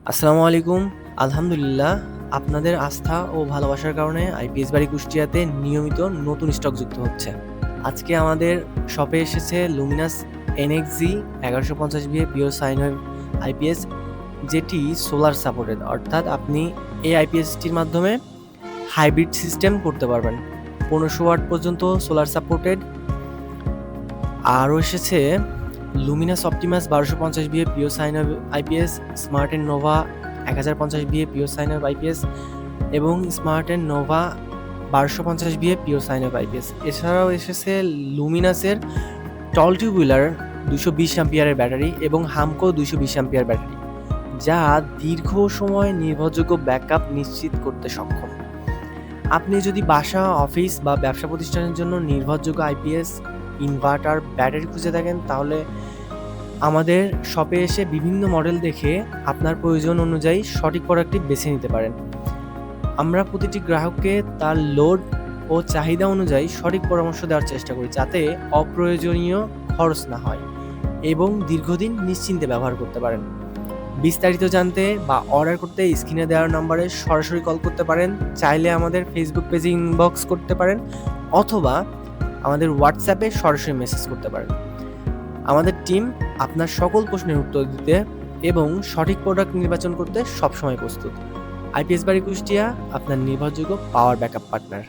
আসসালামু আলাইকুম। আলহামদুলিল্লাহ, আপনাদের আস্থা ও ভালোবাসার কারণে আইপিএস বাড়ি কুষ্টিয়াতে নিয়মিত নতুন স্টক যুক্ত হচ্ছে। আজকে আমাদের শপে এসেছে Luminous NXG 1150 pure sine wave IPS, যেটি সোলার সাপোর্টেড, অর্থাৎ আপনি এই আইপিএসটির মাধ্যমে হাইব্রিড সিস্টেম করতে পারবেন। 1500 ওয়াট পর্যন্ত সোলার সাপোর্টেড। আরও এসেছে Luminous Optimus 1250 pure sine wave IPS, smart and Nova 1050 pure sine wave IPS এবং smart and Nova 1250 pure sine wave IPS. এছাড়াও এসেছে লুমিনাসের টল টিউবুলার 220 অ্যাম্পিয়ারের ব্যাটারি এবং হামকো 220 অ্যাম্পিয়ার ব্যাটারি, যা দীর্ঘ সময় নির্ভরযোগ্য ব্যাকআপ নিশ্চিত করতে সক্ষম। আপনি যদি বাসা, অফিস বা ব্যবসা প্রতিষ্ঠানের জন্য নির্ভরযোগ্য আইপিএস ইনভার্টার ব্যাটারি খুঁজে থাকেন, তাহলে আমাদের শপে এসে বিভিন্ন মডেল দেখে আপনার প্রয়োজন অনুযায়ী সঠিক প্রোডাক্টটি বেছে নিতে পারেন। আমরা প্রতিটি গ্রাহককে তার লোড ও চাহিদা অনুযায়ী সঠিক পরামর্শ দেওয়ার চেষ্টা করি, যাতে অপ্রয়োজনীয় খরচ না হয় এবং দীর্ঘদিন নিশ্চিন্তে ব্যবহার করতে পারেন। বিস্তারিত জানতে বা অর্ডার করতে স্ক্রিনে দেওয়ার নম্বরে সরাসরি কল করতে পারেন। চাইলে আমাদের ফেসবুক পেজে ইনবক্স করতে পারেন অথবা আমাদের হোয়াটসঅ্যাপে সরাসরি মেসেজ করতে পারেন। আমাদের টিম আপনার সকল প্রশ্নের উত্তর দিতে এবং সঠিক প্রোডাক্ট নির্বাচন করতে সবসময় প্রস্তুত। আইপিএস বাড়ি কুষ্টিয়া, আপনার নির্ভরযোগ্য পাওয়ার ব্যাকআপ পার্টনার।